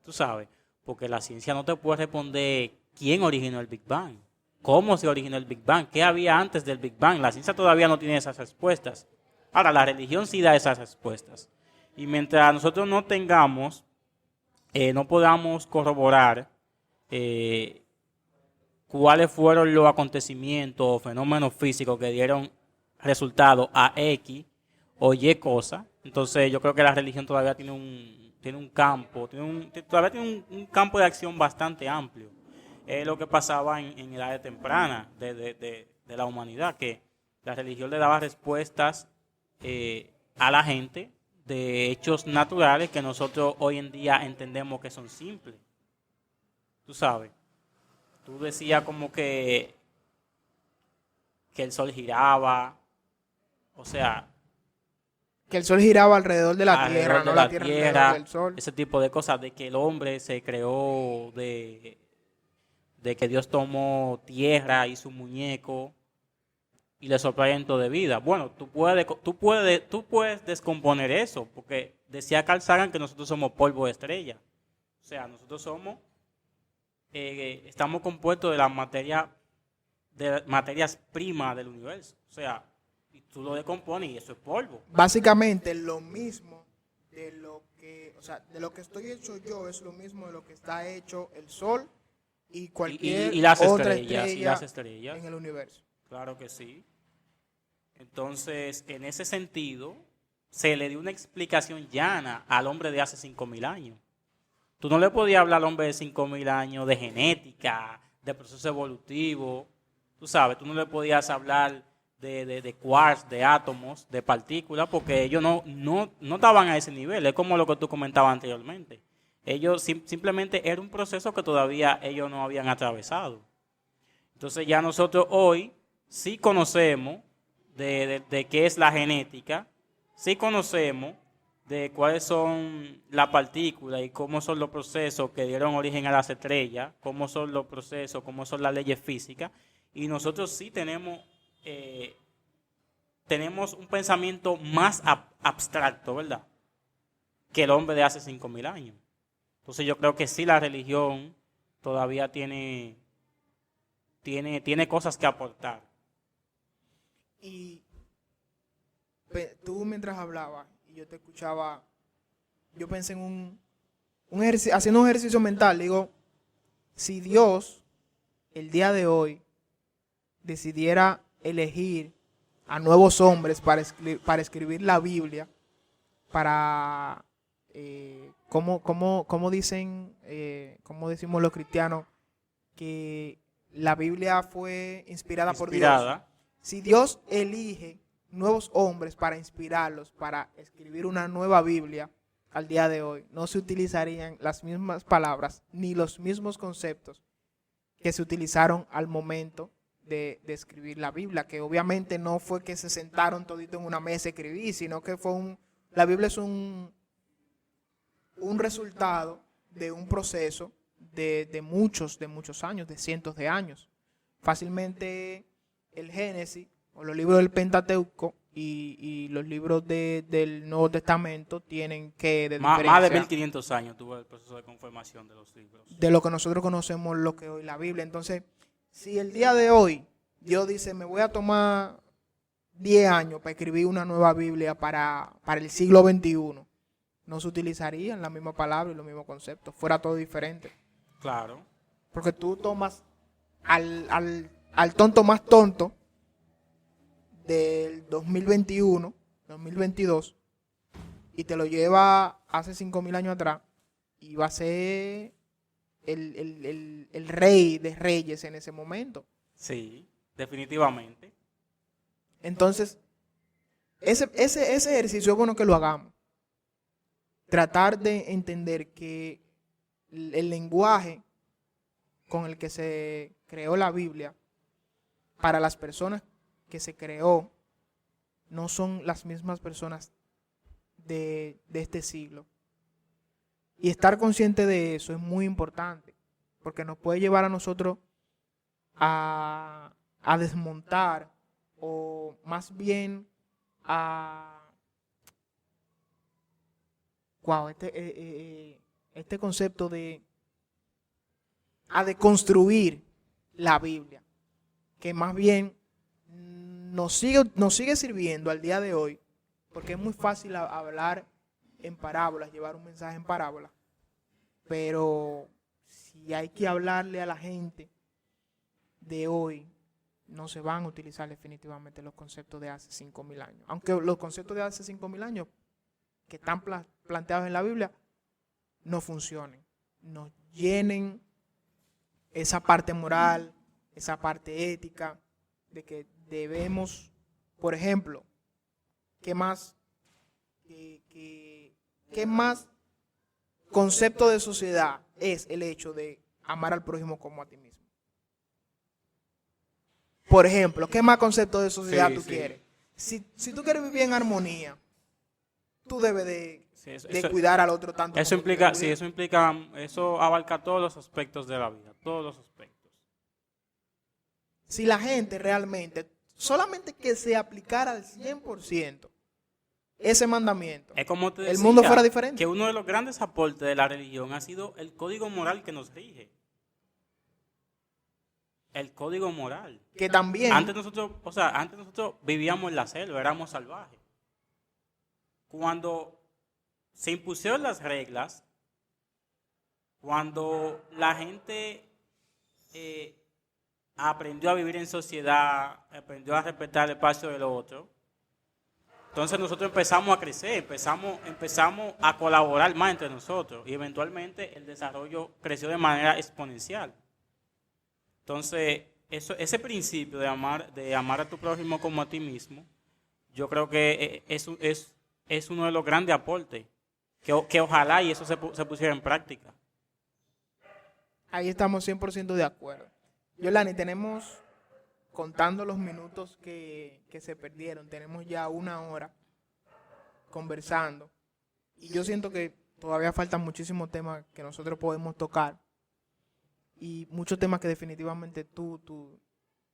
Tú sabes, porque la ciencia no te puede responder quién originó el Big Bang, cómo se originó el Big Bang, qué había antes del Big Bang. La ciencia todavía no tiene esas respuestas. Ahora, la religión sí da esas respuestas. Y mientras nosotros no tengamos, no podamos corroborar eh, cuáles fueron los acontecimientos o fenómenos físicos que dieron resultado a X o Y cosa, entonces yo creo que la religión todavía tiene un campo, todavía tiene un campo de acción bastante amplio. Es lo que pasaba en edades tempranas de la humanidad, que la religión le daba respuestas a la gente de hechos naturales que nosotros hoy en día entendemos que son simples. Tú sabes, tú decías como que el sol giraba, o sea, Que el sol giraba alrededor de la alrededor Tierra, de no la la Tierra alrededor tierra, del sol. ese tipo de cosas, de que el hombre se creó, de que Dios tomó tierra, hizo un muñeco y le sopló aliento de vida. Bueno, tú puedes descomponer eso, porque decía Carl Sagan que nosotros somos polvo de estrella. O sea, nosotros estamos compuestos de materias primas del universo. O sea, y tú lo descompones y eso es polvo. Básicamente lo mismo de lo que estoy hecho yo es lo mismo de lo que está hecho el sol y cualquier Y las otra estrellas, y estrella las estrellas. en el universo. Claro que sí. Entonces, en ese sentido, se le dio una explicación llana al hombre de hace 5.000 años. Tú no le podías hablar al hombre de 5.000 años de genética, de proceso evolutivo. Tú sabes, tú no le podías hablar de quarks, de átomos, de partículas, porque ellos no estaban a ese nivel. Es como lo que tú comentabas anteriormente. Ellos simplemente era un proceso que todavía ellos no habían atravesado. Entonces ya nosotros hoy sí conocemos de qué es la genética, sí conocemos de cuáles son las partículas y cómo son los procesos que dieron origen a las estrellas, cómo son los procesos, cómo son las leyes físicas, y nosotros sí tenemos un pensamiento más abstracto, ¿verdad?, que el hombre de hace 5.000 años. Entonces yo creo que sí la religión todavía tiene cosas que aportar. Y tú mientras hablabas y yo te escuchaba, yo pensé en haciendo un ejercicio mental, digo, si Dios el día de hoy decidiera elegir a nuevos hombres para escribir la Biblia, para, como dicen, como decimos los cristianos, que la Biblia fue inspirada por Dios. Si Dios elige nuevos hombres para inspirarlos, para escribir una nueva Biblia, al día de hoy no se utilizarían las mismas palabras ni los mismos conceptos que se utilizaron al momento de escribir la Biblia, que obviamente no fue que se sentaron todito en una mesa a escribir, sino que la Biblia es un resultado de un proceso de muchos años, de cientos de años. Fácilmente el Génesis o los libros del Pentateuco y los libros del Nuevo Testamento tienen que de Más de diferencia 1500 años tuvo el proceso de conformación de los libros. de lo que nosotros conocemos, lo que hoy la Biblia. Entonces, si el día de hoy Dios dice, me voy a tomar 10 años para escribir una nueva Biblia para el siglo XXI, no se utilizarían la misma palabra y los mismos conceptos, fuera todo diferente. Claro. Porque tú tomas al tonto más tonto del 2021, 2022, y te lo lleva hace 5.000 años atrás, y va a ser el rey de reyes en ese momento. Sí, definitivamente. Entonces, ese ejercicio es bueno que lo hagamos. Tratar de entender que el lenguaje con el que se creó la Biblia, para las personas que se creó, no son las mismas personas de este siglo. Y estar consciente de eso es muy importante, porque nos puede llevar a nosotros a desmontar, o más bien a... Wow, este concepto a deconstruir la Biblia, que más bien nos sigue sirviendo al día de hoy, porque es muy fácil hablar en parábolas, llevar un mensaje en parábolas, pero si hay que hablarle a la gente de hoy, no se van a utilizar definitivamente los conceptos de hace 5,000 años. Aunque los conceptos de hace 5,000 años que están planteados en la Biblia no funcionen, nos llenen esa parte moral, esa parte ética, de que debemos, por ejemplo, ¿qué más concepto de sociedad es el hecho de amar al prójimo como a ti mismo? Por ejemplo, ¿qué más concepto de sociedad tú quieres? Si tú quieres vivir en armonía, tú debes de cuidar al otro tanto. Eso implica, sí, eso abarca todos los aspectos de la vida, todos los aspectos. Si la gente realmente, solamente que se aplicara al 100% ese mandamiento, es como te decía, el mundo fuera diferente. Que uno de los grandes aportes de la religión ha sido el código moral que nos rige. El código moral. Que también. Antes nosotros vivíamos en la selva, éramos salvajes. Cuando se impusieron las reglas, cuando la gente aprendió a vivir en sociedad, aprendió a respetar el espacio del otro, entonces nosotros empezamos a crecer, empezamos a colaborar más entre nosotros y eventualmente el desarrollo creció de manera exponencial. Entonces, ese principio de amar a tu prójimo como a ti mismo, yo creo que es uno de los grandes aportes, que ojalá y eso se pusiera en práctica. Ahí estamos 100% de acuerdo. Yolani, tenemos, contando los minutos que se perdieron, tenemos ya 1 hora conversando. Y yo siento que todavía faltan muchísimos temas que nosotros podemos tocar. Y muchos temas que definitivamente tú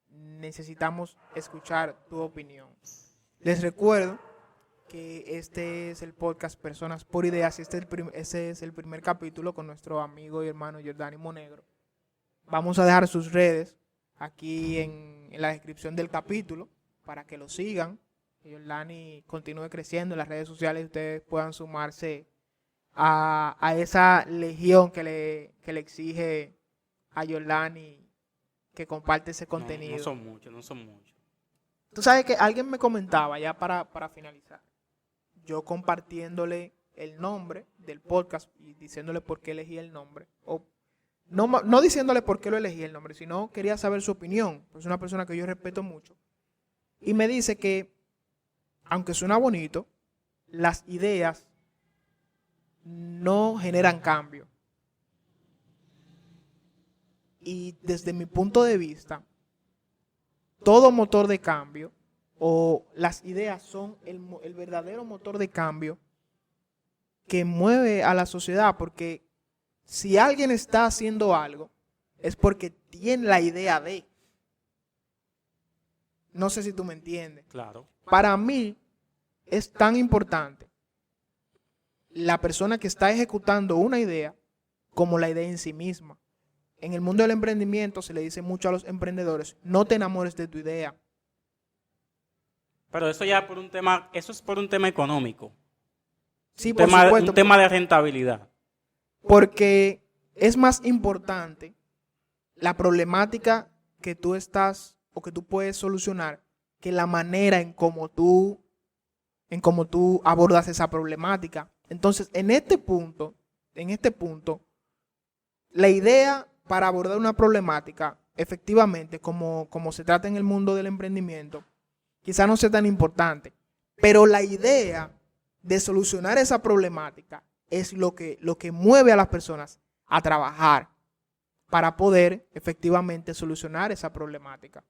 necesitamos escuchar tu opinión. Les recuerdo que este es el podcast Personas por Ideas y este es el primer capítulo con nuestro amigo y hermano Jordani Monegro. Vamos a dejar sus redes aquí en la descripción del capítulo para que lo sigan. Que Jordani continúe creciendo en las redes sociales y ustedes puedan sumarse a esa legión que le exige a Jordani que comparte ese contenido. No son muchos. Tú sabes que alguien me comentaba ya para finalizar, yo compartiéndole el nombre del podcast y diciéndole por qué elegí el nombre, o no diciéndole por qué lo elegí el nombre, sino quería saber su opinión, pues es una persona que yo respeto mucho, y me dice que aunque suena bonito, las ideas no generan cambio. Y desde mi punto de vista, todo motor de cambio o las ideas son el verdadero motor de cambio que mueve a la sociedad, porque si alguien está haciendo algo es porque tiene la idea de. No sé si tú me entiendes. Claro. Para mí es tan importante la persona que está ejecutando una idea como la idea en sí misma. En el mundo del emprendimiento se le dice mucho a los emprendedores, no te enamores de tu idea. Pero eso ya eso es por un tema económico. Sí, por supuesto. Un tema de rentabilidad. Porque es más importante la problemática que tú estás o que tú puedes solucionar que la manera en cómo tú abordas esa problemática. Entonces, en este punto, la idea para abordar una problemática, efectivamente, como se trata en el mundo del emprendimiento, quizá no sea tan importante, pero la idea de solucionar esa problemática es lo que mueve a las personas a trabajar para poder efectivamente solucionar esa problemática.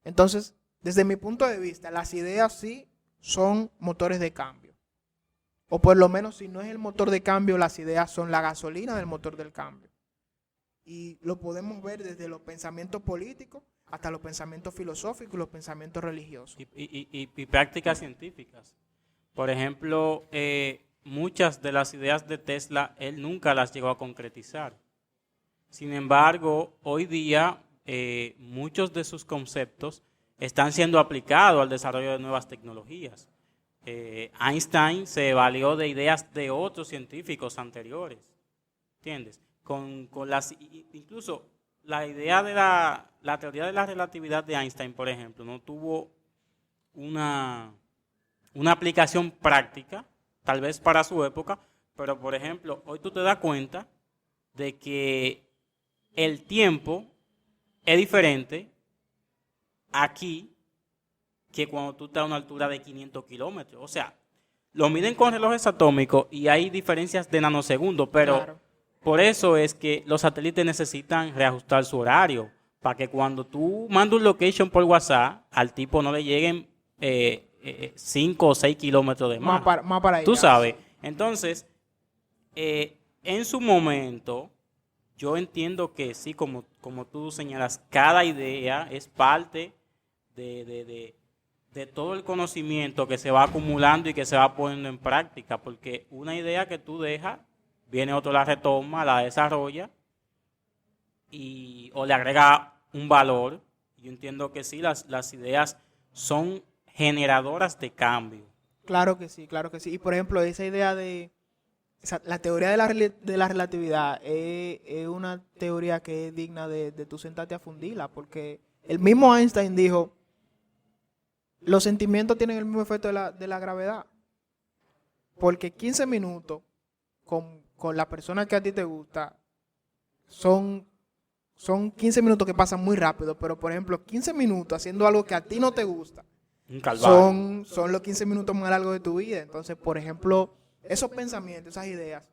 Entonces, desde mi punto de vista, las ideas sí son motores de cambio. O por lo menos si no es el motor de cambio, las ideas son la gasolina del motor del cambio. Y lo podemos ver desde los pensamientos políticos hasta los pensamientos filosóficos y los pensamientos religiosos. Y prácticas científicas. Por ejemplo, muchas de las ideas de Tesla, él nunca las llegó a concretizar. Sin embargo, hoy día muchos de sus conceptos están siendo aplicados al desarrollo de nuevas tecnologías. Einstein se valió de ideas de otros científicos anteriores, ¿entiendes? Incluso la idea de la teoría de la relatividad de Einstein, por ejemplo, no tuvo una aplicación práctica, tal vez para su época, pero por ejemplo, hoy tú te das cuenta de que el tiempo es diferente aquí que cuando tú estás a una altura de 500 kilómetros. O sea, lo miden con relojes atómicos y hay diferencias de nanosegundos, pero claro, por eso es que los satélites necesitan reajustar su horario, para que cuando tú mandas un location por WhatsApp, al tipo no le lleguen 5 o 6 kilómetros de más. Más para allá. Tú sabes. Entonces, en su momento, yo entiendo que sí, como tú señalas, cada idea es parte de todo el conocimiento que se va acumulando y que se va poniendo en práctica, porque una idea que tú dejas, viene otro, la retoma, la desarrolla o le agrega un valor. Yo entiendo que sí, las ideas son generadoras de cambio. Claro que sí, claro que sí. Y por ejemplo, esa idea la teoría de la relatividad es una teoría que es digna de tú sentarte a fundirla, porque el mismo Einstein dijo, los sentimientos tienen el mismo efecto de la gravedad, porque 15 minutos con la persona que a ti te gusta son 15 minutos que pasan muy rápido, pero por ejemplo 15 minutos haciendo algo que a ti no te gusta son los 15 minutos más largos de tu vida. Entonces, por ejemplo, esos pensamientos, esas ideas,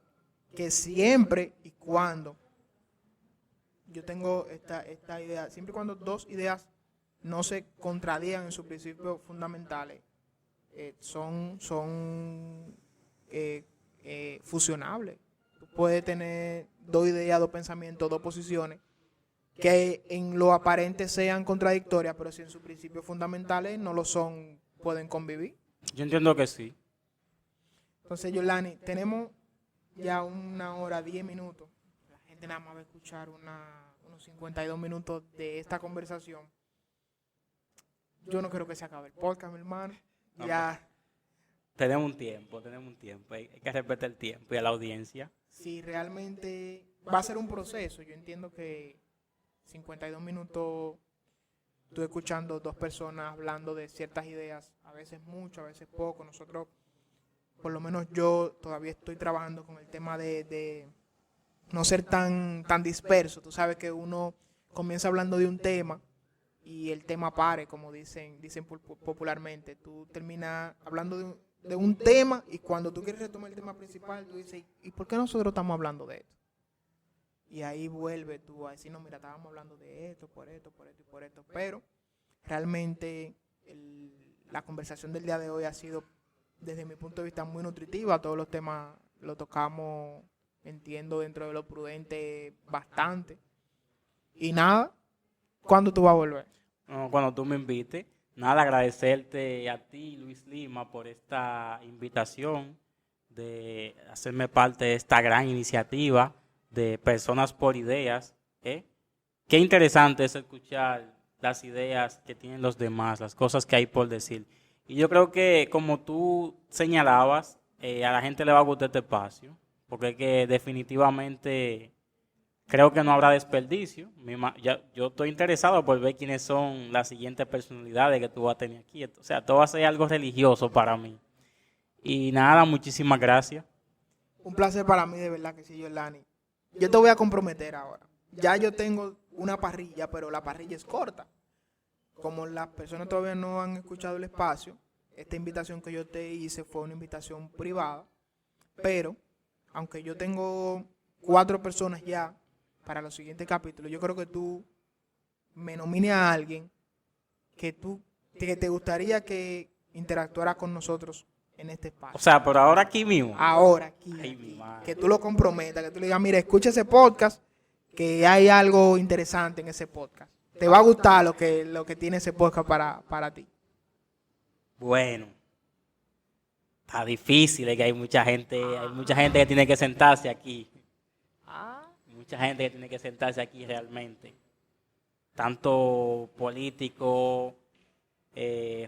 que siempre y cuando yo tengo esta idea, siempre y cuando dos ideas no se contradigan en sus principios fundamentales, son fusionables. Tú puedes tener dos ideas, dos pensamientos, dos posiciones que en lo aparente sean contradictorias, pero si en sus principios fundamentales no lo son, pueden convivir. Yo entiendo que sí. Entonces, Yolani, tenemos ya 1 hora, 10 minutos. La gente nada más va a escuchar unos 52 minutos de esta conversación. Yo no creo que se acabe el podcast, mi hermano. No, ya. Tenemos un tiempo. Hay que respetar el tiempo y a la audiencia. Sí, realmente va a ser un proceso. Yo entiendo que 52 minutos tú escuchando dos personas hablando de ciertas ideas, a veces mucho, a veces poco. Nosotros, por lo menos yo, todavía estoy trabajando con el tema de no ser tan disperso. Tú sabes que uno comienza hablando de un tema y el tema pare, como dicen popularmente. Tú terminas hablando de un tema y cuando tú quieres retomar el tema principal, tú dices, ¿y por qué nosotros estamos hablando de esto? Y ahí vuelve tú a decir, no, mira, estábamos hablando de esto, por esto, por esto y por esto. Pero realmente la conversación del día de hoy ha sido, desde mi punto de vista, muy nutritiva. Todos los temas los tocamos, entiendo, dentro de lo prudente bastante. Y nada, ¿cuándo tú vas a volver? No, cuando tú me invites. Nada, agradecerte a ti, Luis Lima, por esta invitación de hacerme parte de esta gran iniciativa de Personas por Ideas. Qué interesante es escuchar las ideas que tienen los demás, las cosas que hay por decir. Y yo creo que, como tú señalabas, a la gente le va a gustar este espacio, porque es que definitivamente creo que no habrá desperdicio. Yo estoy interesado por ver quiénes son las siguientes personalidades que tú vas a tener aquí. O sea, todo va a ser algo religioso para mí. Y nada, muchísimas gracias. Un placer para mí, de verdad que sí, Yolani. Yo te voy a comprometer ahora. Ya yo tengo una parrilla, pero la parrilla es corta. Como las personas todavía no han escuchado el espacio, esta invitación que yo te hice fue una invitación privada. Pero, aunque yo tengo 4 personas ya para los siguientes capítulos, yo creo que tú me nomines a alguien que te gustaría que interactuara con nosotros en este espacio. O sea, por ahora aquí mismo. Ahora, aquí, Ay, aquí. mi madre. Que tú lo comprometas, que tú le digas, mira, escucha ese podcast, que hay algo interesante en ese podcast. Te va a gustar lo que tiene ese podcast para ti. Bueno, está difícil, es que hay mucha gente que tiene que sentarse aquí. Mucha gente que tiene que sentarse aquí realmente. Tanto políticos,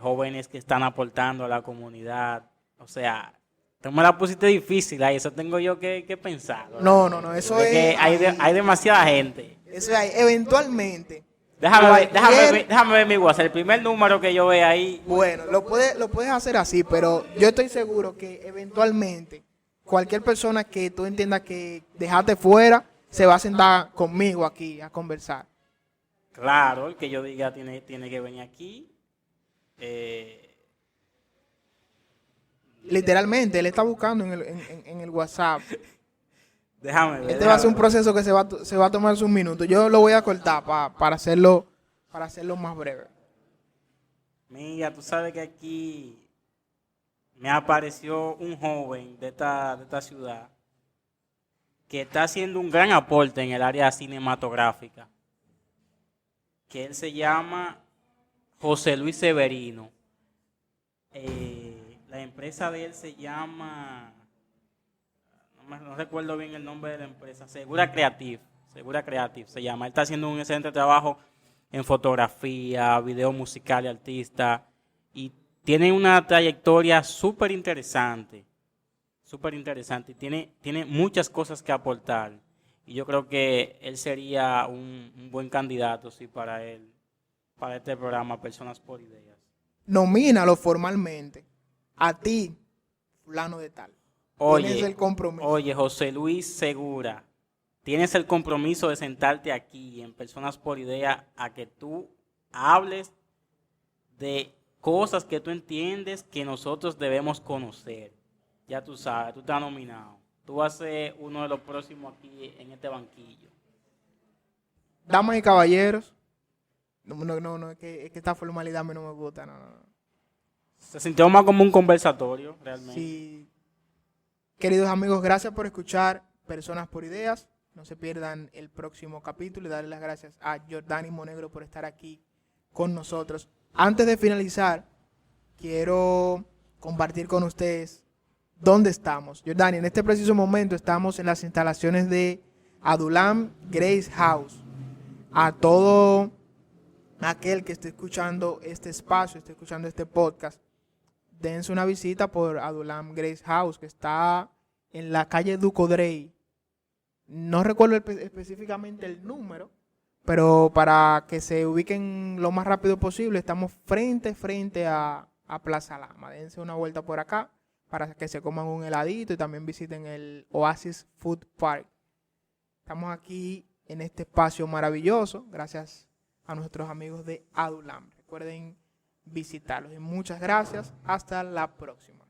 jóvenes que están aportando a la comunidad. O sea, tú me la pusiste difícil ahí, eso tengo yo que pensar. No, eso Porque es... hay demasiada gente. Eso es, eventualmente... Déjame ver mi WhatsApp. El primer número que yo veo ahí. Bueno, lo puedes hacer así, pero yo estoy seguro que eventualmente cualquier persona que tú entiendas que dejaste fuera se va a sentar conmigo aquí a conversar. Claro, el que yo diga tiene que venir aquí. Literalmente, él está buscando en el WhatsApp. Déjame ver. Este va a ser un proceso que se va a tomar sus minutos. Yo lo voy a cortar para hacerlo más breve. Mira, tú sabes que aquí me apareció un joven de esta ciudad que está haciendo un gran aporte en el área cinematográfica, que él se llama José Luis Severino. La empresa de él se llama, no recuerdo bien el nombre de la empresa, Segura Creative se llama. Él está haciendo un excelente trabajo en fotografía, video musical y artista, y tiene una trayectoria súper interesante, y tiene muchas cosas que aportar, y yo creo que él sería un buen candidato, sí, para este programa, Personas por Ideas. Nomínalo formalmente. A ti, fulano de tal. Tienes el compromiso. Oye, José Luis Segura, tienes el compromiso de sentarte aquí en Personas por Idea a que tú hables de cosas que tú entiendes que nosotros debemos conocer. Ya tú sabes, tú estás nominado. Tú vas a ser uno de los próximos aquí en este banquillo. Damas y caballeros. No, es que esta formalidad a mí no me gusta. No. Se sintió más como un conversatorio, realmente. Sí. Queridos amigos, gracias por escuchar Personas por Ideas. No se pierdan el próximo capítulo y darle las gracias a Jordani Monegro por estar aquí con nosotros. Antes de finalizar, quiero compartir con ustedes dónde estamos. Jordani, en este preciso momento estamos en las instalaciones de Adulam Grace House. A todo aquel que esté escuchando este espacio, esté escuchando este podcast, dense una visita por Adulam Grace House, que está en la calle Ducodrey. No recuerdo específicamente el número, pero para que se ubiquen lo más rápido posible, estamos frente a Plaza Lama. Dense una vuelta por acá para que se coman un heladito y también visiten el Oasis Food Park. Estamos aquí en este espacio maravilloso, gracias a nuestros amigos de Adulam. Recuerden visitarlos y muchas gracias. Hasta la próxima.